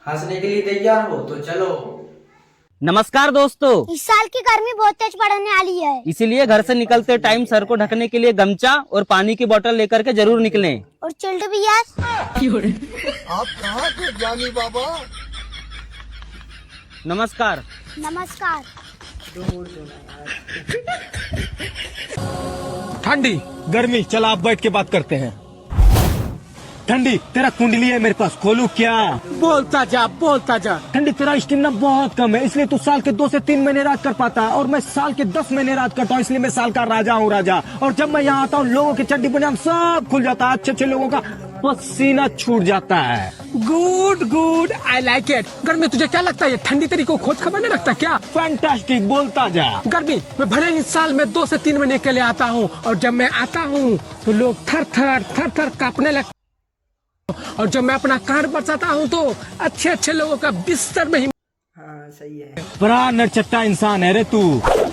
हंसने के लिए तैयार हो तो चलो। नमस्कार दोस्तों। इस साल की गर्मी बहुत तेज पड़ने वाली है, इसीलिए घर से निकलते टाइम सर को ढकने के लिए गमछा और पानी की बोतल लेकर के जरूर निकलें। और चिल्ड भी यार। आप कहाँ थे ज्ञानी बाबा? नमस्कार। नमस्कार। ठंडी गर्मी, चल आप बैठ के बात करते हैं। ठंडी तेरा कुंडली है मेरे पास, खोलू क्या? बोलता जा। ठंडी तेरा स्टेमिना बहुत कम है, इसलिए तू साल के 2 से 3 महीने राज कर पाता है और मैं साल के 10 महीने राज करता हूँ, इसलिए मैं साल का राजा हूँ राजा। और जब मैं यहाँ आता हूँ लोगों की चड्डी पजामा सब खुल जाता है, अच्छे लोगों का पसीना छूट जाता है। Good I like it. गर्मी तुझे क्या लगता है ये ठंडी तेरी को खोज खबर नहीं रखता क्या? फैंटास्टिक, बोलता जा। गर्मी मैं भले ही साल में 2 से 3 महीने के लिए आता हूँ और जब मैं आता हूँ तो लोग थर थर कांपने लगते, और जब मैं अपना कार बरसाता हूँ तो अच्छे लोगों का बिस्तर में ही। हाँ सही है। बड़ा नरचट्टा इंसान है रे तू।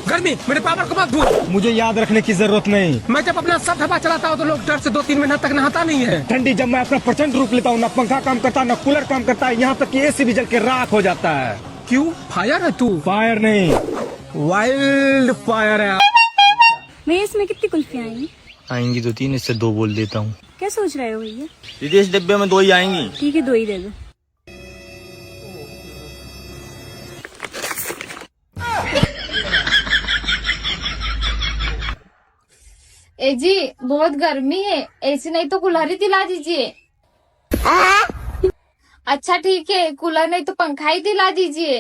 गर्मी मेरे पावर को मत भूल। मुझे याद रखने की जरूरत नहीं। मैं जब अपना सब हवा चलाता हूँ तो लोग डर से 2-3 महीना तक नहाता नहीं है। ठंडी जब मैं अपना प्रचंड रूप लेता हूँ, न पंखा काम करता न कूलर काम करता है, यहाँ तक कि एसी भी जल के राख हो जाता है। क्यों? फायर है तू? फायर नहीं, वाइल्ड फायर है। भैया इसमें कितनी कुल्फियाँ आएंगी? आएंगी तो 3, इससे 2 बोल देता हूँ। क्या सोच रहे हो भैया? दीदी इस डिब्बे में 2 ही आएंगी। ठीक है 2 ही दे दो। ए जी बहुत गर्मी है, एसी नहीं तो कूलर ही दिला दीजिए। अच्छा ठीक है, कूलर नहीं तो पंखा ही दिला दीजिए।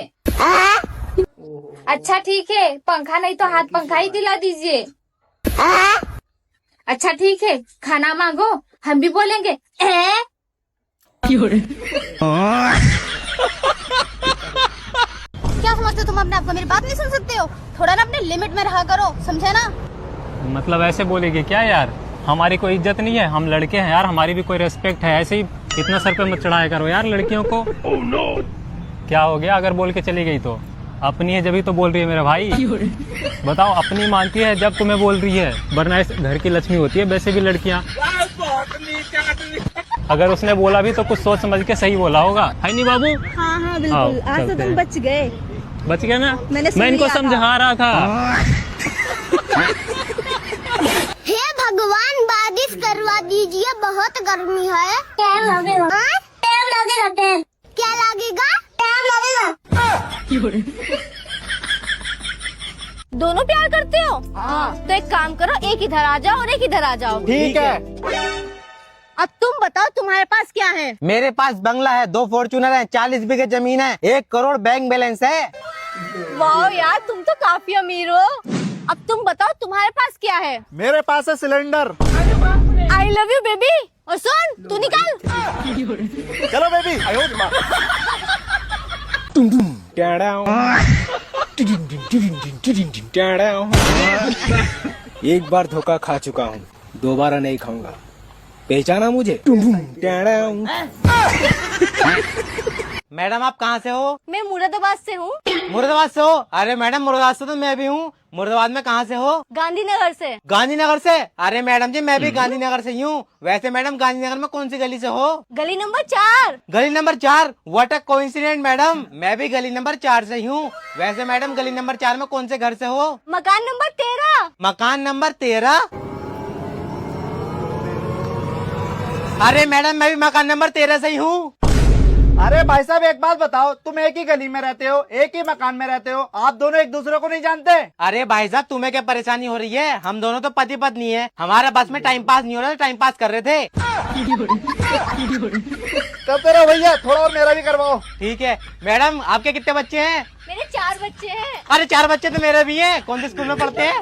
अच्छा ठीक है, पंखा नहीं तो हाथ पंखा ही दिला दीजिए। अच्छा ठीक है, खाना मांगो, हम भी बोलेंगे क्या समझते हो तुम अपने आप को? मेरी बात नहीं सुन सकते हो? थोड़ा ना अपने लिमिट में रहा करो, समझे ना? मतलब ऐसे बोलेगी क्या यार? हमारी कोई इज्जत नहीं है, हम लड़के हैं यार, हमारी भी कोई रेस्पेक्ट है। ऐसे ही इतना सर पे मत चढ़ाया करो यार लड़कियों को। क्या हो गया अगर बोल के चली गई तो? अपनी है जब तो बोल रही है मेरा भाई। बताओ, अपनी मानती है जब तुम्हें बोल रही है, वरना इस घर की लक्ष्मी होती है वैसे भी लड़कियां। अगर उसने बोला भी तो कुछ सोच समझ के सही बोला होगा, है नहीं बाबू? हाँ बिल्कुल। आज तो तुम बच गए। बच गया ना? मैं इनको लिया समझा रहा था। हे भगवान, बारिश करवा दीजिए, बहुत गर्मी है। टाइम लगेगा। क्या लगेगा? दोनों प्यार करते हो? तो एक काम करो, एक इधर आ जाओ और एक इधर आ जाओ। ठीक है। अब तुम बताओ तुम्हारे पास क्या है? मेरे पास बंगला है, 2 फॉर्च्यूनर है, 40 बीघे जमीन है, 1 करोड़ बैंक बैलेंस है। वाह यार, तुम तो काफी अमीर हो। अब तुम बताओ तुम्हारे पास क्या है? मेरे पास है cylinder. I love you baby. और सुन, तू निकाल। चलो बेबी। एक बार धोखा खा चुका हूँ, दोबारा नहीं खाऊंगा। पहचाना मुझे? मैडम आप कहाँ से हो? मैं मुरादाबाद से हूँ। मुरादाबाद से हो? अरे मैडम मुरादाबाद से तो मैं भी हूँ। मुरादाबाद में कहाँ से हो? गांधीनगर से। गांधीनगर से? अरे मैडम जी मैं भी गांधीनगर से ही हूँ। वैसे मैडम गांधीनगर में कौन सी गली से हो? गली नंबर 4। गली number 4? What a coincident madam, मैं भी गली नंबर 4 से ही हूँ। वैसे मैडम गली नंबर 4 में कौन से घर से हो? मकान नंबर 13। मकान नंबर 13? अरे मैडम मैं भी मकान नंबर 13 से ही हूँ। अरे भाई साहब एक बात बताओ, तुम एक ही गली में रहते हो, एक ही मकान में रहते हो, आप दोनों एक दूसरे को नहीं जानते? अरे भाई साहब तुम्हें क्या परेशानी हो रही है? हम दोनों तो पति पत्नी है, हमारा बस में टाइम पास नहीं हो रहा, टाइम पास कर रहे थे। करते रहो भैया, थोड़ा और मेरा भी करवाओ। ठीक है। मैडम आपके कितने बच्चे हैं? मेरे 4 बच्चे हैं। अरे 4 बच्चे तो मेरे भी हैं। कौन से स्कूल में पढ़ते हैं?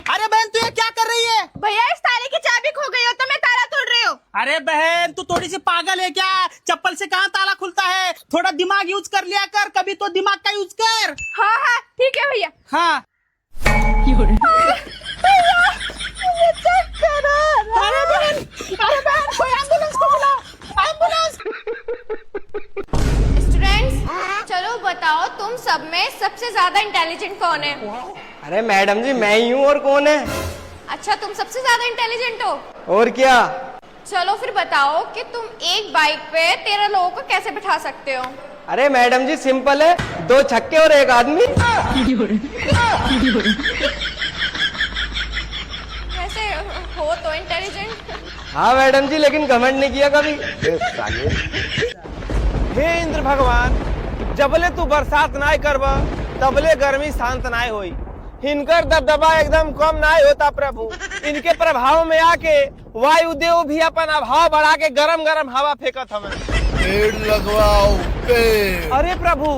अरे बहन तू ये क्या कर रही है? भैया इस ताले की चाबी खो गई हो तो मैं ताला तोड़ रही हूँ। अरे बहन तू थोड़ी सी पागल है क्या? चप्पल से कहाँ ताला खुलता है? थोड़ा दिमाग यूज कर लिया कर, कभी तो दिमाग का यूज कर। हाँ ठीक है भैया। हाँ। अरे बहन कोई एम्बुलेंस को बुलाओ, एम्बुलेंस। स्टूडेंट्स चलो बताओ, तुम सब में सबसे ज्यादा इंटेलिजेंट कौन है? अरे मैडम जी मैं ही हूँ, और कौन है? अच्छा तुम सबसे ज्यादा इंटेलिजेंट हो? और क्या? चलो फिर बताओ कि तुम एक बाइक पे 13 लोगों को कैसे बिठा सकते हो? अरे मैडम जी सिंपल है, 2 छक्के और 1 आदमी। वैसे हो तो इंटेलिजेंट। हाँ मैडम जी, लेकिन घमंड नहीं किया कभी। हे इंद्र भगवान, जबले तू बरसात नाय करबा तबले गर्मी शांत नाय होई। इनकर दबदबा एकदम कम नाय होता प्रभु। इनके प्रभाव में आके वायुदेव भी अपन अभाव बढ़ा के गरम गरम हवा फेंकत हमें। पेड़ लगवाओ पेड़। अरे प्रभु,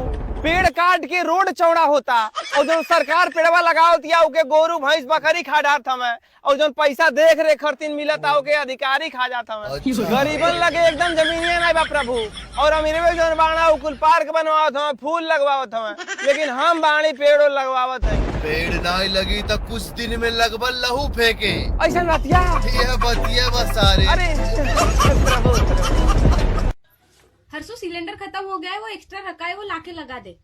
पेड़ काट के रोड चौड़ा होता और जो सरकार पेड़वा लगाओ दिया उके गोरू भैंस बकरी खा जात हमें, और जो पैसा देख रेख खर्तीन मिलता उके अधिकारी खा जात हमें। गरीबन लगे एकदम जमीनिया नहीं बा प्रभु, और अमीर में जो बाणा उकुल पार्क बनवावत हमें, फूल लगवावत हमें, लेकिन हम बाणी पेड़ों लगवावत है। पेड़ नहीं लगी तो कुछ दिन में लगभग लहू फेंके। ऐसा बतिया ये बतिया बस सारे। अरे प्रभु, हर्षो सिलेंडर खत्म हो गया है, वो एक्स्ट्रा रखा है, वो लाके लगा दे।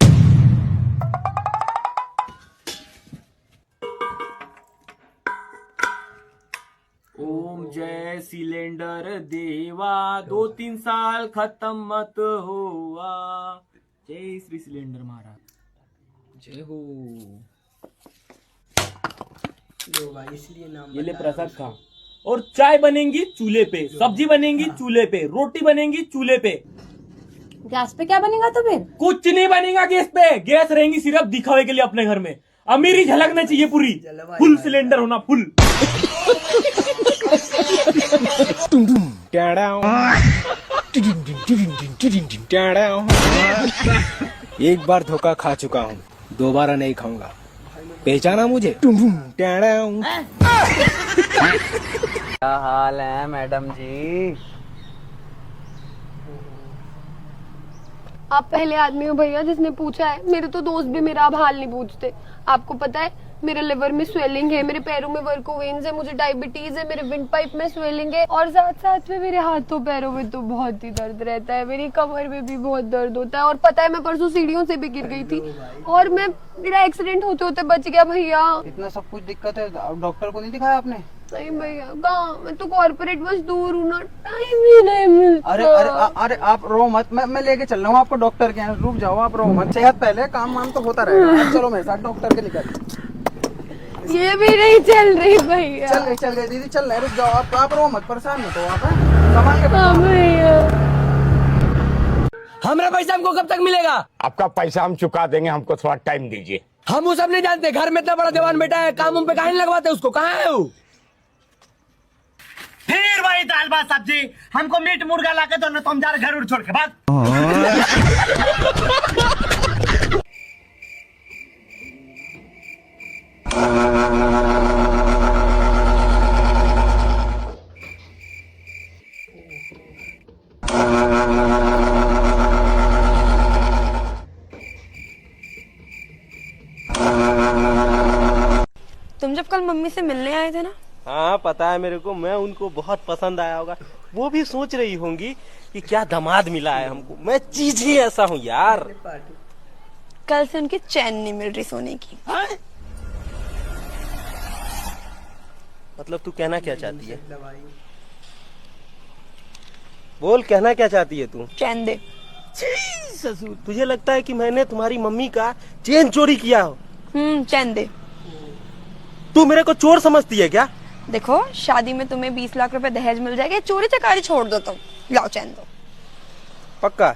ओम जय सिलेंडर देवा, 2-3 साल खत्म मत हुआ। जय श्री सिलेंडर महाराज, जय हो। लो भाई, इसलिए नाम ये ले प्रसाद खा। और चाय बनेंगी चूल्हे पे, सब्जी बनेंगी चूल्हे पे, रोटी बनेंगी चूल्हे पे। गैस पे क्या बनेगा तो फिर? कुछ नहीं बनेगा गैस पे। गैस रहेंगी सिर्फ दिखावे के लिए अपने घर में। अमीरी झलकना चाहिए पूरी, फुल सिलेंडर होना, फुल। एक बार धोखा खा चुका हूँ, दोबारा नहीं खाऊंगा। पहचाना मुझे? क्या हाल है मैडम जी? आप पहले आदमी हो भैया जिसने पूछा है। मेरे तो दोस्त भी मेरा अब हाल नहीं पूछते। आपको पता है मेरे लिवर में स्वेलिंग है, मेरे पैरों में वर्कोवेन्स है, मुझे डायबिटीज है, मेरे विंड पाइप में स्वेलिंग है, और साथ साथ में मेरे हाथों पैरों में तो बहुत ही दर्द रहता है। मेरी कमर में भी बहुत दर्द होता है। और पता है मैं परसों सीढ़ियों से भी गिर गई थी और मेरा एक्सीडेंट होते होते बच गया भैया। इतना सब कुछ दिक्कत है, डॉक्टर को नहीं दिखाया आपने? नहीं भैया, कहाँ, मैं तो कॉर्पोरेट मजदूर हूँ ना, टाइम ही नहीं मिलता। अरे आप रो मत, मैं लेके चल रहा हूँ आपको डॉक्टर के यहाँ। रुक जाओ, आप रो मत। सेहत पहले, काम वाम तो होता रहेगा। चलो मेरे साथ डॉक्टर के निकल। ये भी नहीं चल रही भैया। चल गए दीदी, चल रहे। रुक जाओ, आप रो मत, परेशान मत हो आप। संभाल के बैठो। भैया हमारा पैसा हमको कब तक मिलेगा? आपका पैसा हम चुका देंगे, हमको थोड़ा टाइम दीजिए। हम वो सब नहीं जानते। घर में इतना बड़ा दीवान बैठा है, काम उन पे काहे नहीं लगवाते उसको? कहाँ है वो? फिर वही दाल भात सब्जी। हमको मीट मुर्गा लाके दो, न तो हम जा रहे घर उड़ छोड़ के। बात तुम जब कल मम्मी से मिलने आए थे ना? हाँ पता है मेरे को। मैं उनको बहुत पसंद आया होगा। वो भी सोच रही होंगी कि क्या दामाद मिला है हमको। मैं चीज ही ऐसा हूँ यार। कल से उनकी चैन नहीं मिल रही सोने की। मतलब तू कहना क्या चाहती है? बोल, कहना क्या चाहती है तू? चैन दे। ससुर, तुझे लगता है कि मैंने तुम्हारी मम्मी का चेन चोरी किया हो? चैन दे। तू मेरे को चोर समझती है क्या? देखो, शादी में तुम्हें 20 लाख रुपए दहेज मिल जाएगा, चोरी चकारी छोड़ दो तुम। लाओ चैन दो। पक्का?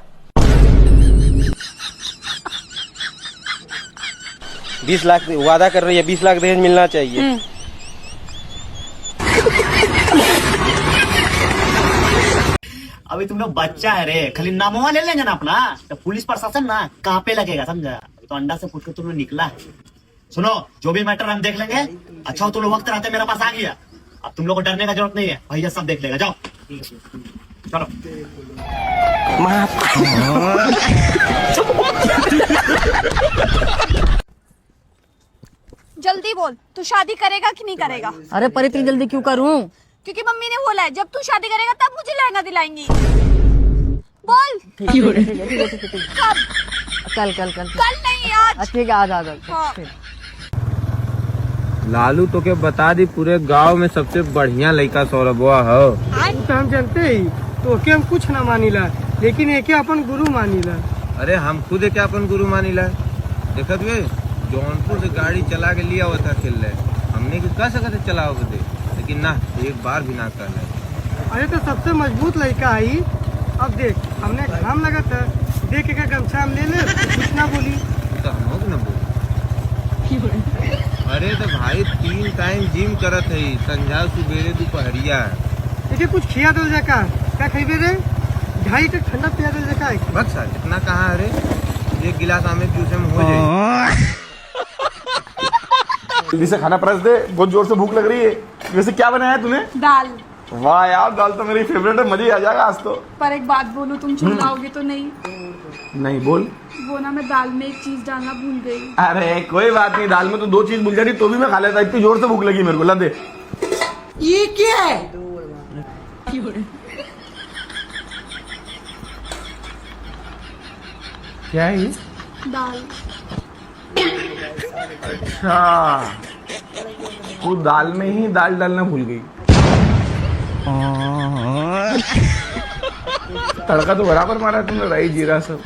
20 लाख वादा कर रही है? 20 लाख दहेज मिलना चाहिए। अभी तुम लोग बच्चा है रे, खाली नामवा ले लेंगे ना अपना, तो पुलिस प्रशासन ना कहाँ पे लगेगा, समझा? तो अंडा से फूट के तुम लोग निकला है। सुनो, जो भी मैटर हम देख लेंगे। अच्छा हो तुम लोग वक्त रहते मेरे पास आ गया। अब तुम लोग को डरने का जरूरत नहीं है, भैया सब देख लेगा। जाओ चलो। जल्दी बोल, तू शादी करेगा कि नहीं करेगा? अरे पर इतनी जल्दी क्यों करूं? क्योंकि मम्मी ने बोला है जब तू शादी करेगा तब मुझे लहंगा दिलाएंगी। बोल। कब? कल नहीं आज। ठीक है, आज। हाँ। लालू तो के बता दी पूरे गांव में सबसे बढ़िया लड़का सौरभवा हो। तो हम जानते ही तो के हम कुछ ना मानीला, लेकिन एके अपन गुरु मानीला। अरे हम खुद एक अपन गुरु मानीला। देखत वे जौनपुर से गाड़ी चला के लिया हुआ था खेल रहे, हमने की कह सकते चलाओ दे, लेकिन ना एक बार भी ना कर रहे। अरे तो सबसे मजबूत लड़का आई। अब देख हमने घाम लगा था, देख एक गमछा हम ले ले, कुछ ना बोली तो हम लोग न बोले। अरे तो भाई 3 टाइम जिम करत है, संझा सुबेरे दोपहरिया। देखिए कुछ खिया दो जाका, क्या खाइबे रे? 2.5 लीटर ठंडा पिया दो जाका। बस सर इतना कहाँ अरे 1 गिलास आमे जूस में हो जाए। जल्दी से खाना परस दे, बहुत जोर से भूख लग रही है। वैसे क्या बनाया है तूने? दाल। वाह यार, दाल तो मेरी फेवरेट है, मजा ही आ जाएगा आज तो। पर एक बात बोलूं, तुम चिल्लाओगे तो नहीं? नहीं बोल। वो ना मैं दाल में एक चीज डालना भूल गई। अरे कोई बात नहीं, दाल में तो 2 चीज भूल जाती तो भी मैं खा लेता, इतनी जोर से भूख लगी मेरे को। ला दे। ये क्या है? क्या है ये? दाल। अच्छा, तू दाल में ही दाल डालना भूल गई। तड़का तो बराबर मारा तुमने, राई जीरा सब।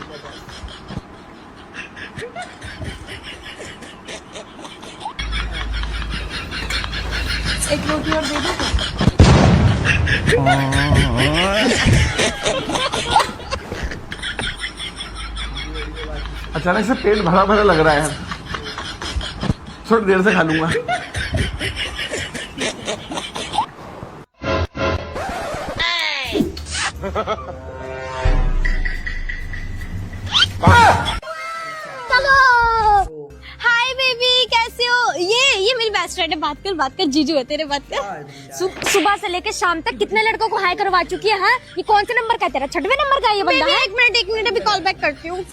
एक रोटी और दे दो। अचानक से पेट भरा भरा लग रहा है यार, थोड़ी देर से खा लूंगा। चलो। हाय बेबी, कैसे हो? ये मेरी बेस्ट फ्रेंड है। बात कर जीजू है तेरे, बात कर। सुबह से लेकर शाम तक कितने लड़कों को हाय करवा चुकी है? हाँ, ये कौन से नंबर का है तेरा? 6वें नंबर का ये बंदा है। 1 मिनट अभी कॉल बैक करती हूँ।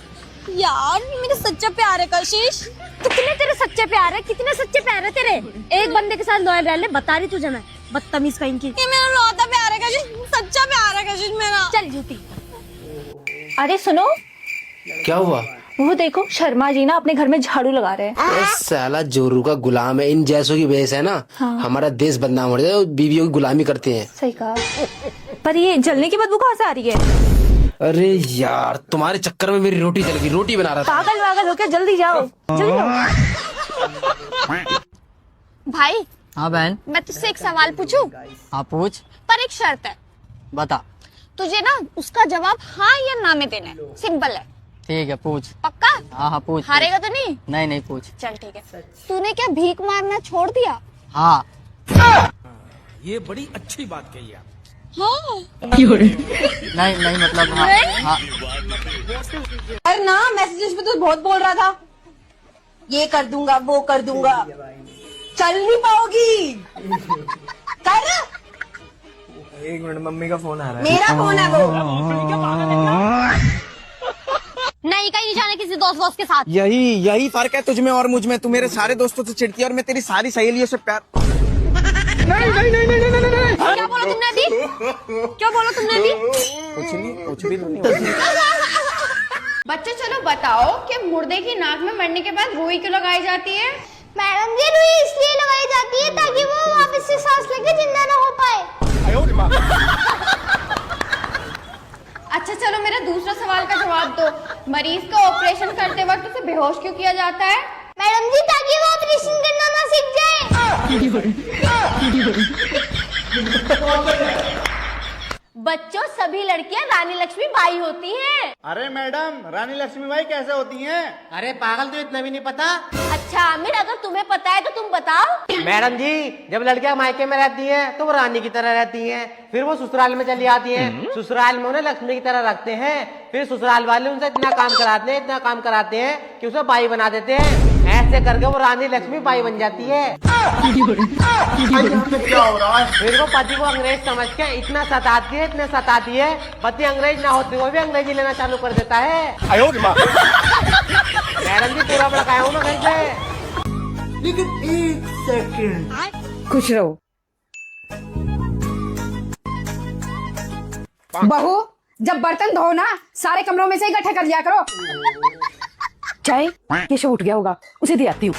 यार ये मेरा सच्चा प्यार है कशिश। कितने तेरे सच्चे प्यार है, कितने सच्चे प्यार है तेरे? एक बंदे के साथ लॉयल रह ले, बता रही तुझे मैं, बदतमीज कहीं की। ये मेरा लौता प्यार है कशिश, सच्चा प्यार है कशिश मेरा। चल झूठी। अरे सुनो, क्या हुआ? वो देखो शर्मा जी ना अपने घर में झाड़ू लगा रहे हैं। साला जोरू का गुलाम है, इन जैसों की वजह से ना हमारा देश बदनाम हो रहा है, बीवियों की गुलामी करते हैं। सही कहा। पर ये जलने की बदबू कहाँ से आ रही है? अरे यार तुम्हारे चक्कर में मेरी रोटी जल गई, रोटी बना रहा था। पागल वागल हो क्या? जल्दी जाओ, जल्दी जाओ। भाई। हाँ बहन। मैं तुझसे एक सवाल पूछूं? हाँ पूछ। पर एक शर्त है। बता। तुझे ना उसका जवाब हाँ या ना में देना है, सिंपल है। ठीक है पूछ। पक्का? हाँ हाँ पूछ। हारेगा तो नहीं? नहीं पूछ। चल ठीक है। तूने क्या भीख मारना छोड़ दिया? हाँ। ये बड़ी अच्छी बात कही आप। हाँ। नहीं मतलब हाँ। अरे ना, मैसेजेस में तो बहुत बोल रहा था, ये कर दूंगा वो कर दूंगा, चल नहीं पाओगी। कर। 1 मिनट, मम्मी का फोन आ रहा है। मेरा फोन है वो। नहीं, कहीं नहीं जाने किसी दोस्त के साथ। यही फर्क है तुझ में और मुझ में। तू मेरे सारे दोस्तों से चिढ़ती है और मैं तेरी सारी सहेलियों से प्यार। नहीं। क्या बोला तुमने अभी? क्या बोला तुमने अभी? कुछ भी नहीं। बच्चों चलो बताओ कि मुर्दे की नाक में मरने के बाद रुई क्यों लगाई जाती है? मैडम जी, रुई इसलिए लगाई जाती है ताकि वो वापस से सांस लेके जिंदा ना हो पाए। अच्छा चलो मेरा दूसरा सवाल का जवाब दो। मरीज का ऑपरेशन करते वक्त उसे बेहोश क्यों किया जाता है? मैडम जी, ताकि वो ऑपरेशन करना ना सीख जाए। बच्चों, सभी लड़कियां रानी लक्ष्मीबाई होती हैं। अरे मैडम, रानी लक्ष्मीबाई कैसे होती हैं? अरे पागल, तो इतना भी नहीं पता? अच्छा आमिर, अगर तुम्हें पता है तो तुम बताओ। मैडम जी, जब लड़कियां मायके में रहती हैं तो वो रानी की तरह रहती हैं, फिर वो ससुराल में चली आती हैं, ससुराल में उन्हें लक्ष्मी की तरह रखते हैं, फिर ससुराल वाले उनसे इतना काम कराते हैं कि उसे बाई बना देते हैं। ऐसे करके वो रानी लक्ष्मी बाई बन जाती है। क्या हो रहा है? फिर वो पति को अंग्रेज समझ के इतना सताती है, पति अंग्रेज ना होते हुए भी अंग्रेजी लेना चालू कर देता है। मैडम जी, पूरा भड़काया हूँ मैं घर से। लेकिन 1 सेकंड। खुश रहो। बहू, जब बर्तन धो ना सारे कमरों में से इकट्ठे कर लिया करो। चाय केशव उठ गया होगा, उसे दे आती हूँ।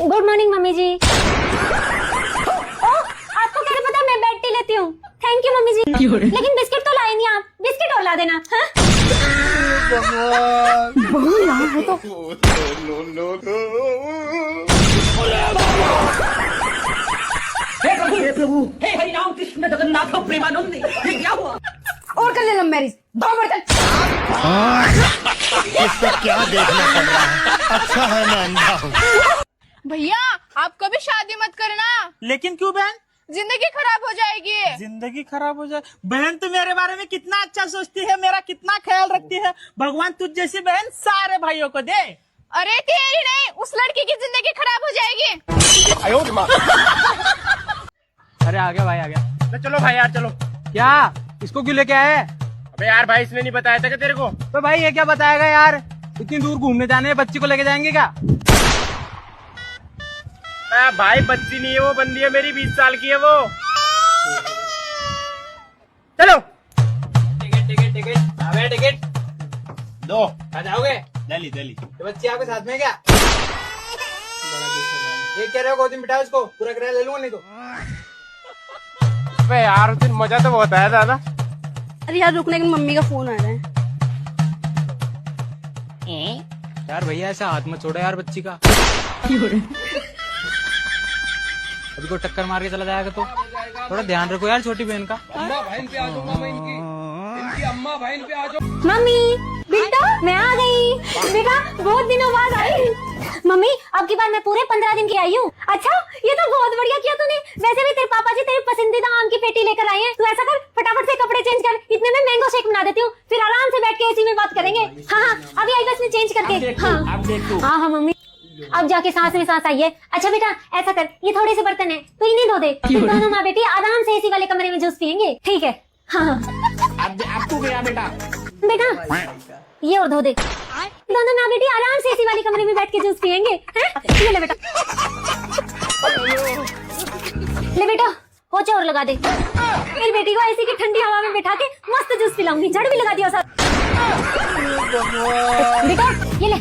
गुड मॉर्निंग मम्मी जी। ओह, आपको कैसे पता मैं बेड टी लेती हूँ? थैंक यू मम्मी जी। लेकिन बिस्किट तो लाए नहीं आप, बिस्किट और ला देना। हाँ? बहू यहाँ है तो हे प्रभु, हे हरि राम कृष्ण जगन्नाथ प्रेमानंद, ये क्या हुआ? और कर ले लव मैरिज, 2 बर्तन। इसको क्या देखना पड़ रहा है? अच्छा है मैं अंधा हूँ। भैया आप कभी शादी मत करना। लेकिन क्यों बहन? जिंदगी खराब हो जाएगी। जिंदगी खराब हो जाए? बहन तू मेरे बारे में कितना अच्छा सोचती है, मेरा कितना ख्याल रखती है। भगवान तुझ जैसी बहन सारे भाइयों को दे। अरे तेरी नहीं, उस लड़की की जिंदगी खराब हो जाएगी। अरे आ गया भाई, आ गया। चलो भाई यार चलो। क्या इसको क्यों लेके आए? अबे यार भाई इसने नहीं बताया था क्या तेरे को? तो भाई ये क्या बताएगा यार, इतनी दूर घूमने जाने, बच्ची को लेके जाएंगे क्या? भाई बच्ची नहीं है वो, बंदी है मेरी, 20 साल की है वो। चलो टिकट टिकट दो। आ जाओगे? दिल्ली दिल्ली। तो बच्ची आपके साथ में क्या? ये कह रहे हो गोदी में बिठाओ उसको, पूरा किराया ले लूंगा नहीं तो। अबे यार उस दिन मजा तो बहुत आया था ना। अरे यार रुकने, मम्मी का फोन आ रहा है। यार भैया ऐसा हाथ मत छोड़ो यार बच्ची का। अभी को टक्कर मार के चला जाएगा तो थोड़ा ध्यान रखो यार छोटी बहन का। मम्मी बेटा मैं आ गई। बेटा बहुत दिनों बाद आई। मम्मी अब की बार मैं पूरे 15 दिन की आई हूँ। अच्छा ये तो बहुत बढ़िया किया तूने। वैसे भी तेरे पापा जी तेरी पसंदीदा आम की पेटी लेकर आए हैं। तू ऐसा कर फटाफट से कपड़े चेंज कर, इतने में मैंगो शेक बना देती हूँ, फिर आराम से बैठ के एसी में बात करेंगे। हाँ हाँ अभी आई बस में चेंज करके। हाँ हाँ मम्मी अब जाके सांस में सांस आई है। अच्छा बेटा ऐसा कर, ये थोड़े से बर्तन है तो इन्हें धो दे, फिर दोनों माँ बेटी आराम से एसी वाले कमरे में जूस पियेंगे, ठीक है? हाँ अब तू गया बेटा। बेटा ये और धो दे, दोनों माँ बेटी आराम से एसी वाले कमरे में बैठ के जूस पियेंगे। ये ले बेटा, ले बेटा पोछा और लगा दे। मेरी बेटी को एसी की ठंडी हवा में बैठा के मस्त जूस पिलाऊंगी, झाड़ू भी लगा दिया साथ। बेटा ये ले,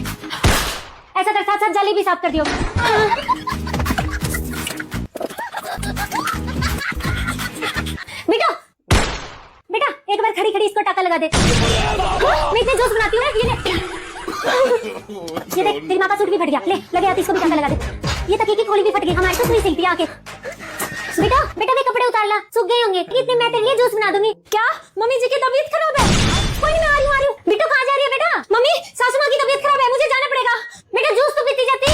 ऐसा कर साथ साथ जाली भी साफ कर दियो। बेटा बेटा एक बार खड़ी खड़ी इसको टाका लगा दे। मैं इतने जोश बनाती हूँ ना, ये ले, ये देख तेरी माँ का सूट भी फट गया, ले लगे आती इसको भी टाका लगा दे। ये तकिए की खोली भी फट गई, हमारे तो नहीं सिलती आके। बेटा बेटा वे कपड़े उतार ला, सूख गए होंगे, इतने मैं तेरे लिए जूस बना दूंगी। क्या मम्मी जी की तबीयत खराब है? कोई नहीं, आ रही हूँ। बेटा कहाँ जा रही है बेटा? मम्मी सासू माँ की तबीयत खराब है, मुझे जाना पड़ेगा। बेटा जूस तो पीती जाती।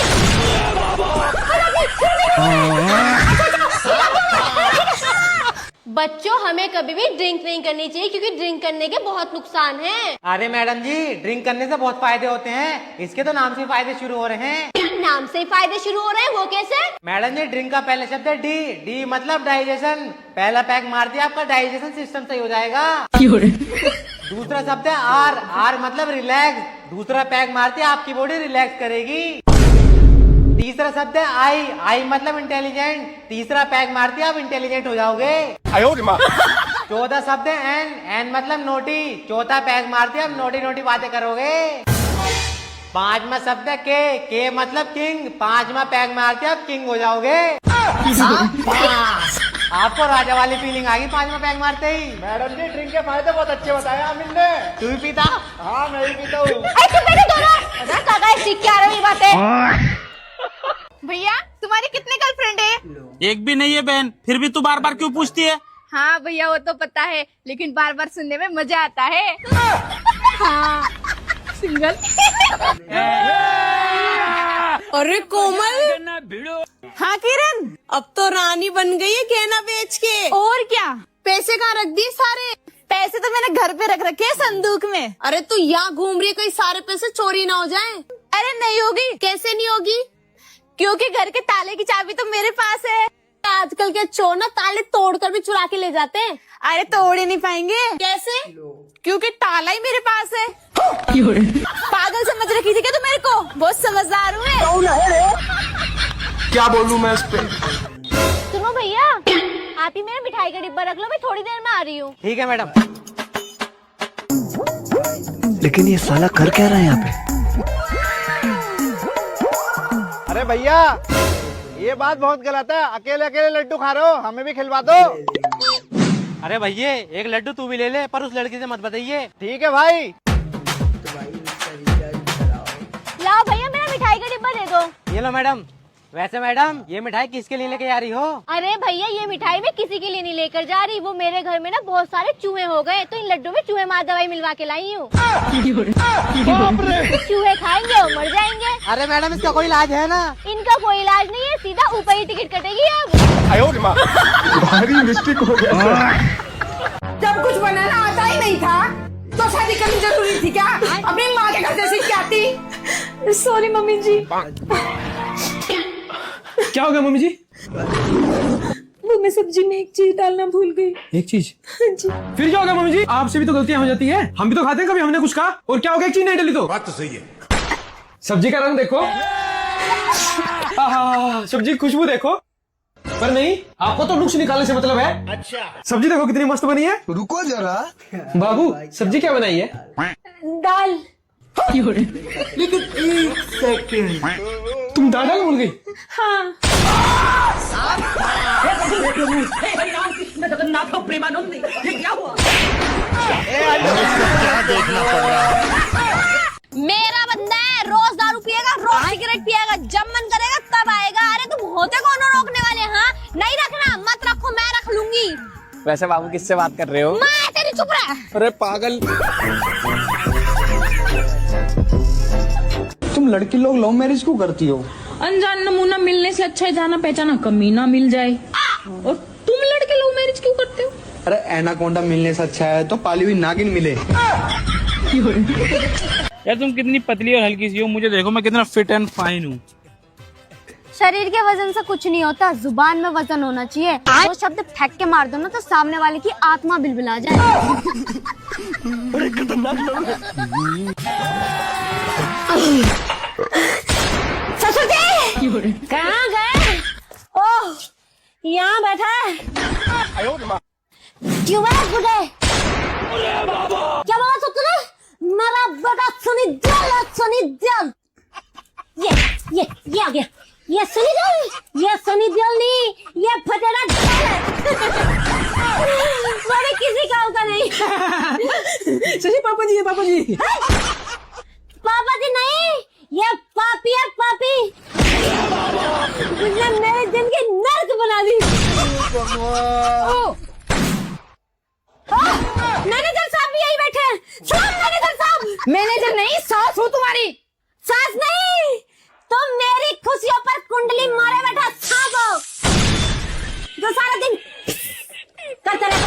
बच्चों हमें कभी भी ड्रिंक नहीं करनी चाहिए क्योंकि ड्रिंक करने के बहुत नुकसान हैं। अरे मैडम जी ड्रिंक करने से बहुत फायदे होते हैं, इसके तो नाम से फायदे शुरू हो रहे हैं। नाम से ही फायदे शुरू हो रहे हैं, वो कैसे? मैडम जी ड्रिंक का पहला शब्द है डी, डी मतलब डाइजेशन। पहला पैक मार दिया आपका डाइजेशन सिस्टम सही हो जाएगा। दूसरा शब्द है आर, आर मतलब रिलैक्स। दूसरा पैक मारते आपकी बॉडी रिलैक्स करेगी। तीसरा शब्द है आई, आई मतलब इंटेलिजेंट। तीसरा पैक मारते आप इंटेलिजेंट हो जाओगे। चौथा शब्द है एन, एन मतलब नोटी। चौथा पैक मारते आप नोटी नोटी बातें करोगे। पांचवा शब्द है के मतलब किंग। पांचवा पैक मारते आप किंग हो जाओगे। आपको राजा वाली फीलिंग आ गई पांचवा पैक मारते ही। मैडम जी ड्रिंक के फायदे बहुत अच्छे बताए अमिन ने। तू भी पीता? हाँ मैं भी पीता हूँ। भैया तुम्हारी कितने गर्लफ्रेंड है? एक भी नहीं है बहन, फिर भी तू बार बार क्यों पूछती है? हाँ भैया वो तो पता है, लेकिन बार बार सुनने में मजा आता है। हाँ सिंगल। अरे कोमल। हाँ किरण, अब तो रानी बन गई है गहना बेच के। और क्या? पैसे कहाँ रख दिए सारे? पैसे तो मैंने घर पे रख रखे हैं संदूक में। अरे तू यहाँ घूम रही है, कहीं सारे पैसे चोरी ना हो जाए। अरे नहीं होगी। कैसे नहीं होगी? क्योंकि घर के ताले की चाबी तो मेरे पास है। आजकल के चोर ना ताले तोड़कर भी चुरा के ले जाते हैं। अरे तोड़ ही नहीं पाएंगे। कैसे? क्योंकि ताला ही मेरे पास है। पागल समझ रखी थी क्या तू मेरे को? बहुत समझदार हूँ मैं। क्या बोलूं मैं इस पे? सुनो भैया आप ही मेरा मिठाई का डिब्बा रख लो, मैं थोड़ी देर में आ रही हूँ। ठीक है मैडम। लेकिन ये साला कर क्या रहा है यहाँ पे? अरे भैया ये बात बहुत गलत है, अकेले अकेले लड्डू खा रहे हो, हमें भी खिलवा दो। अरे भैया एक लड्डू तू भी ले ले, पर उस लड़की से मत बताइए। ठीक है भाई। लाओ भैया मेरा मिठाई का डिब्बा दे दो। ये लो मैडम। वैसे मैडम ये मिठाई किसके लिए लेके जा रही हो? अरे भैया ये मिठाई मैं किसी के लिए नहीं लेकर जा रही, वो मेरे घर में ना बहुत सारे चूहे हो गए, तो इन लड्डू में चूहे मार दवाई मिलवा के लाई हूँ। चूहे खाएंगे और मर जाएंगे। अरे मैडम इसका कोई इलाज है ना? इनका कोई इलाज नहीं है, सीधा ऊपर ही टिकट कटेगी अब। भारी मिस्टेक हो गया। जब कुछ बनाना आता ही नहीं था तो शादी करनी जरूरी थी क्या? अपनी माँ के घर से सीख के आती। सॉरी मम्मी जी। क्या हो गया मम्मी जी? वो मैं सब्जी में एक चीज डालना भूल गई। एक चीज? हाँ जी। फिर क्या हो गया मम्मी जी? आपसे भी तो गलतियां हो जाती है, हम भी तो खाते हैं, कभी हमने कुछ कहा और क्या हो गया एक चीज नहीं डाली तो? बात तो सही है। सब्जी का रंग देखो, सब्जी की खुशबू देखो, पर नहीं आपको तो नुक्स निकालने से मतलब है। अच्छा सब्जी देखो कितनी मस्त बनी है। रुको जरा। बाबू सब्जी क्या बनाई है? दाल। लेकिन एक सेकंड, तुम दाल भूल गई? हाँ। मेरा बंदा है, रोज दारू पिएगा, रोज सिगरेट पिएगा, जब मन करेगा तब आएगा। अरे तुम होते कौन हो रोकने वाले? हाँ नहीं रखना, मत रखो, मैं रख लूंगी। वैसे बाबू किससे बात कर रहे हो? मैं तेरी चुप रहा। अरे पागल। तुम लड़की लोग लव मैरिज क्यों करती हो? अनजान नमूना मिलने से अच्छा है जाना पहचाना कमीना मिल जाए। और तुम लड़के लव मैरिज क्यों करते हो? अरे एनाकोंडा मिलने से अच्छा है तो पाली हुई नागिन मिले। यार तुम कितनी पतली और हल्की सी हो, मुझे देखो मैं कितना फिट एंड फाइन हूँ। शरीर के वजन से कुछ नहीं होता, जुबान में वजन होना चाहिए। वो शब्द फेंक के मार दो ना तो सामने वाले की आत्मा बिलबिला जाए। ससुर जी कहाँ गए? ओह यहाँ बैठा है। क्यों है बुढ़े? क्या बोला ससुर? मेरा बेटा सनी देओल है, सनी देओल। ये आ गया। ये सनी देओल, ये सनी देओल नहीं, ये फटेरा देओल है। वो किसी काम का नहीं। सही पापा जी है, पापा जी। पापा जी नहीं, ये पापी है, पापी। उसने मेरे जिंदगी नर्क बना दी। मैनेजर साहब भी यही बैठे हैं। मैनेजर साहब। मैनेजर नहीं, सास हूँ तुम्हारी। सास नहीं, तुम मेरी खुशियों पर कुंडली मारे बैठा सांप हो, जो सारा दिन करते रहता।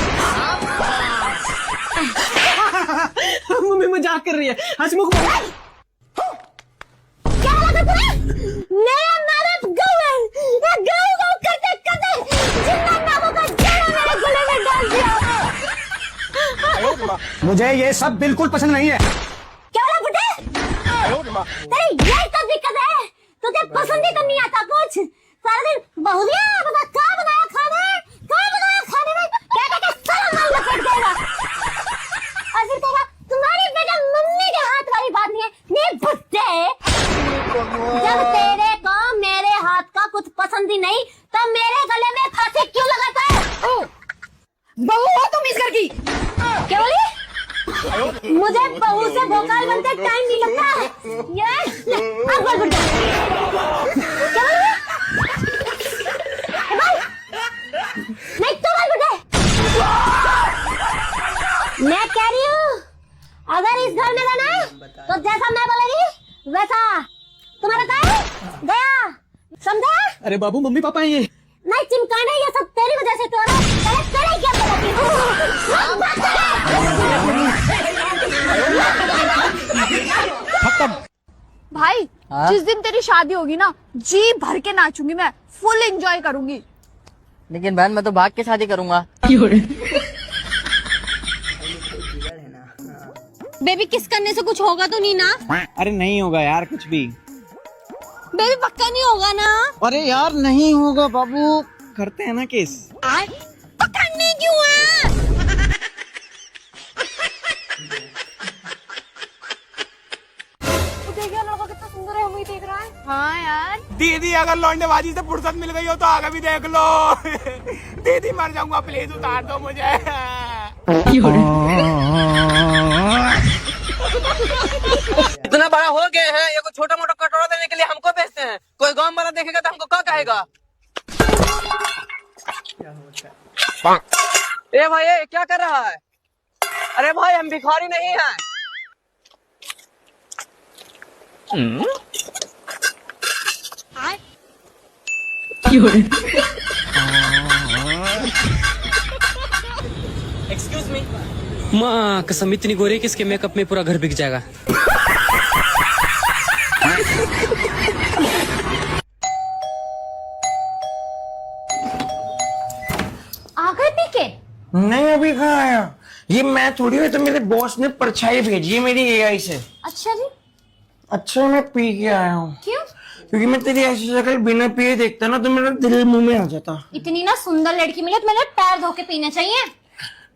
मम्मी मजाक कर रही है, हंसमुख। क्या बोला तुमने? मेरे मारे गऊ करते करते जिंदा नामों का जड़ा मेरे गले में डाल दिया। मुझे ये सब बिल्कुल पसंद नहीं है। क्या बोला बुड्ढे? तेरी यही तो दिक्कत है, तुझे पसंद ही तो नहीं आता कुछ। सारा दिन बहुरिया बता क्या बनाया खाने में, क्या सारा माल लपेट देगा। और फिर तेरा तुम्हारी बेटा मम्मी के हाथ वाली बात नहीं है। नहीं बुड्ढे, जब तेरे को मेरे हाथ का कुछ पसंद ही नहीं तो मेरे गले में फांसी क्यों लगाता है? बहू हो तुम इस घर की। क्या बोली? मुझे बहू से भोकाल बनते टाइम नहीं लगता। ये अब बोल बुड्ढा। क्या बोली? नहीं तो बोल बुड्ढे। मैं कह रही हूँ अगर इस घर में रहना तो जैसा मैं बोलेगी वैसा तुम्हारा काम गया, समझा? अरे बाबू मम्मी पापा है ये। नहीं चिमकाना, ये सब तेरी वजह से तो रहा है। तेरे क्या बोलती भाई जिस दिन तेरी शादी होगी ना, जी भर के नाचूंगी मैं, फुल एंजॉय करूंगी। लेकिन बहन मैं तो भाग के शादी करूंगा। बेबी किस करने से कुछ होगा तो नहीं ना? अरे नहीं होगा यार कुछ भी। बेबी पक्का नहीं होगा ना? अरे यार नहीं होगा बाबू, करते हैं ना किस। पकड़ने क्यों है? देखिए लड़का कितना सुंदर है, वही देख रहा है। हाँ यार दीदी अगर लौंडेबाजी से फुर्सत मिल गई हो तो आगे भी देख लो। दीदी मर जाऊंगा, प्लीज उतार दो मुझे। इतना बड़ा हो गए हैं, ये कोई छोटा मोटा कटोरा देने के लिए हमको बेचते हैं। कोई गांव वाला देखेगा तो हमको क्या कहेगा? ए भाई, ये क्या कर रहा है? अरे भाई, हम भिखारी नहीं हैं। Excuse me. माँ कसम इतनी गोरी कि इसके मेकअप में पूरा घर बिक जाएगा। आ गए पी के? नहीं, अभी कहाँ आया? ये मैं थोड़ी हुई, तो मेरे बॉस ने परछाई भेजी है मेरी एआई से। अच्छा जी। अच्छा, मैं पी के आया हूँ। क्यों? क्योंकि मैं तेरी ऐसी शक्ल बिना पिए देखता ना तो मेरा दिल मुंह में आ जाता। इतनी ना सुंदर लड़की मिले तो मेरे पैर धो के पीने चाहिए।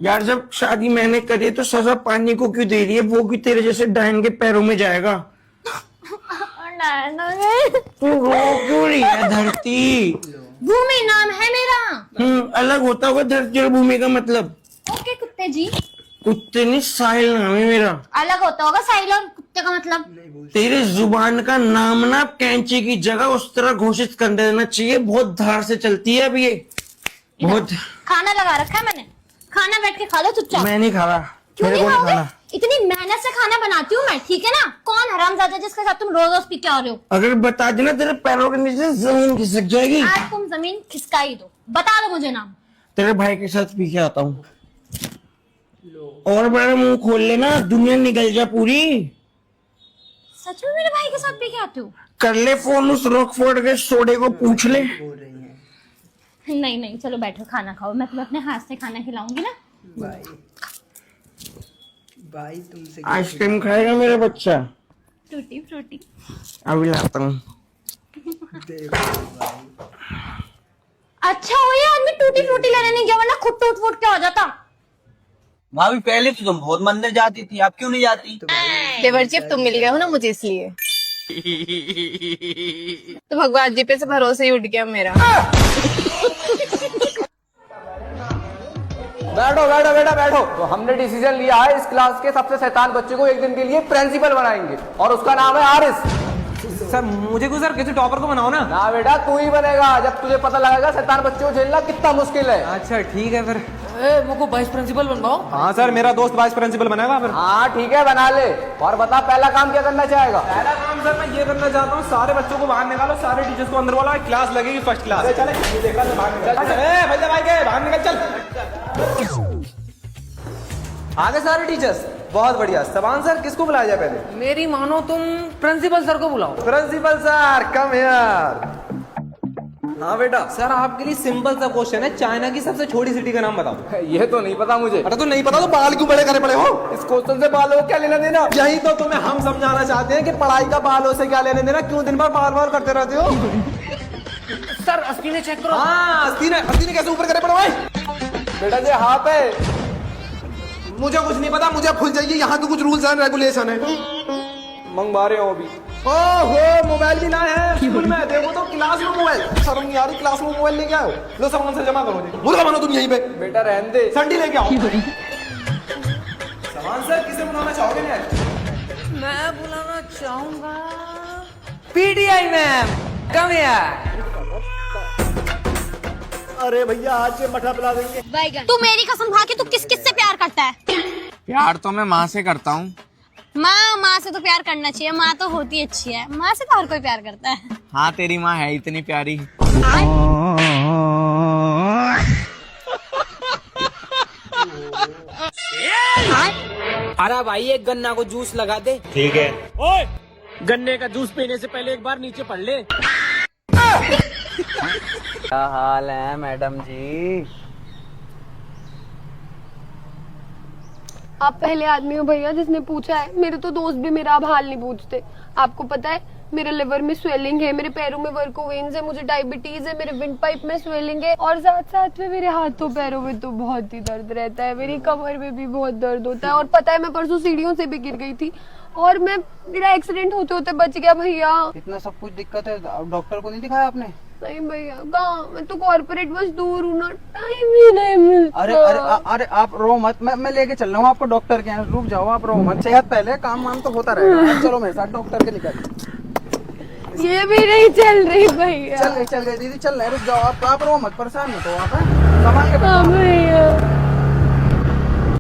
यार, जब शादी मैंने करी तो सजा पानी को क्यों दे रही है? वो भी तेरे जैसे डायन के पैरों में जाएगा। तू रो क्यों रही है धरती? भूमि नाम है मेरा। अलग होता होगा धरती और भूमि का मतलब। ओके कुत्ते जी। कुत्ते नहीं, साहिल नाम है मेरा। अलग होता होगा साहिल और कुत्ते का मतलब। तेरे जुबान का नाम ना कैंची की जगह उस तरह घोषित कर देना चाहिए। बहुत धार से चलती है अभी ये, बहुत। खाना लगा रखा है मैंने, खाना बैठ के खा लो चुपचाप। मैं नहीं खा रहा। क्यों मेरे नहीं को नहीं खाओगे? खाना। इतनी मेहनत से खाना बनाती हूँ मैं, ठीक है ना? कौन हरामजादा जिसके साथ तुम रोज रोज पी के आ रहे हो? अगर बता देना तेरे पैरों के नीचे जमीन खिसक जाएगी। आज तुम जमीन खिसका ही दो। बता दो मुझे नाम। तेरे भाई के साथ पी के आता हूँ। और बड़ा मुंह खोल लेना, दुनिया निकल जा पूरी। सच में मेरे भाई के साथ पी के आते हो? कर ले फोन उस रॉकफोर्ड के सोडे को, पूछ ले। नहीं नहीं, चलो बैठो खाना खाओ, मैं तुम्हें अपने हाथ से खाना खिलाऊंगी ना। आइसक्रीम खाएगा मेरा बच्चा? Tutti frutti. अभी लाता हूँ। अच्छा हो ये आदमी टूटी फ्रूटी लेने नहीं गया, वरना खुद टूट फूट के आ जाता। भाभी, पहले तो तुम बहुत मंदिर जाती थी, अब क्यों नहीं जाती? देवरजी, तुम मिल गए हो ना मुझे, इसलिए। तो भगवान जी पे से भरोसा ही उठ गया मेरा। बैठो बैठो बेटा बैठो। तो हमने डिसीजन लिया है, इस क्लास के सबसे शैतान बच्चे को एक दिन के लिए प्रिंसिपल बनाएंगे, और उसका नाम है आरिस। सर मुझे को सर किसी टॉपर को बनाओ ना। ना बेटा, तू ही बनेगा जब तुझे पता लगेगा शैतान बच्चे को झेलना कितना मुश्किल है। अच्छा ठीक है फिर। मुझको वाइस प्रिंसिपल बनवाओ। हाँ सर, मेरा दोस्त वाइस प्रिंसिपल बनेगा फिर। हाँ ठीक है, बना ले। और बता, पहला काम क्या करना चाहेगा? पहला काम सर मैं ये करना चाहता हूँ, सारे बच्चों को बाहर निकालो, सारे टीचर्स को अंदर बोला, क्लास लगेगी फर्स्ट क्लास। चले भैया भाई के बाहर निकल, चल। आगे सारे टीचर्स। बहुत बढ़िया। सबान सर, किसको बुलाया जाए पहले? मेरी मानो तुम प्रिंसिपल सर को बुलाओ। Principal sir come here. हाँ बेटा। सर आपके लिए सिंपल सा क्वेश्चन है, चाइना की सबसे छोटी सिटी का नाम बताओ। ये तो नहीं पता मुझे। अरे तो नहीं पता तो बाल क्यों बड़े करे पड़े हो? इस क्वेश्चन से बालों को क्या लेना देना? यही तो तुम्हें हम समझाना चाहते हैं कि पढ़ाई का बालों से क्या लेने देना, क्यों दिन भर बार बार करते रहते हो? सर अस्ती ने चेक करो। हाँ, अस्ती ने कैसे ऊपर करे पड़े भाई? बेटा जी हाथ है। मुझे कुछ नहीं पता, मुझे भूल जाइए, यहाँ तो कुछ रूल्स एंड रेगुलेशन है। मंगवा रहे हो अभी? ओहो, मोबाइल भी लाए हैं स्कूल में। देखो तो क्लास में मोबाइल, शर्म नहीं आ रही? क्लास में मोबाइल लेके आओ। लो सामान से जमा करो जी। मुर्गा बनो तुम यहीं पे। बेटा रहने दे। संडी लेके आओ। सामान सर, किसे बुलाना चाहोगे? मैं बुलाना चाहूंगा पीटीआई मैम। कम यार। अरे भैया, आज से मठा पिला देंगे। तू मेरी कसम खा के तू किस किस से प्यार करता है? प्यार तो मैं माँ से करता हूँ। माँ से तो प्यार करना चाहिए, माँ तो होती अच्छी है, माँ से तो हर कोई प्यार करता है। हाँ, तेरी माँ है इतनी प्यारी। अरे भाई, एक गन्ना को जूस लगा दे। ठीक है। ओए, गन्ने का जूस पीने से पहले एक बार नीचे पढ़ ले। क्या हाल है मैडम जी? आप पहले आदमी हो भैया जिसने पूछा है। मेरे तो दोस्त भी मेरा अब हाल नहीं पूछते। आपको पता है, मेरे लिवर में स्वेलिंग है, मेरे पैरों में वर्कोवेन्स है, मुझे डायबिटीज है, मेरे विंड पाइप में स्वेलिंग है, और साथ साथ में मेरे हाथों पैरों में तो बहुत ही दर्द रहता है। मेरी कमर में भी बहुत दर्द होता है। और पता है, मैं परसों सीढ़ियों से भी गिर गई थी और मैं मेरा एक्सीडेंट होते होते बच गया भैया। इतना सब कुछ दिक्कत है, डॉक्टर को नहीं दिखाया आपने? नहीं भैया, कहाँ, मैं तो कॉर्पोरेट बस दूर हूँ ना, टाइम ही नहीं मिलता। अरे आप रो मत, मैं लेके चल रहा हूँ आपको डॉक्टर के यहाँ, रुक जाओ आप, रो मत, सेहत पहले, काम वाम तो होता रहेगा। चलो मेरे साथ डॉक्टर के निकल। ये भी नहीं चल रही भैया। चल गए दीदी, चल रहे, रुक जाओ आप रो मत, परेशान मत हो आप, संभाल के भैया।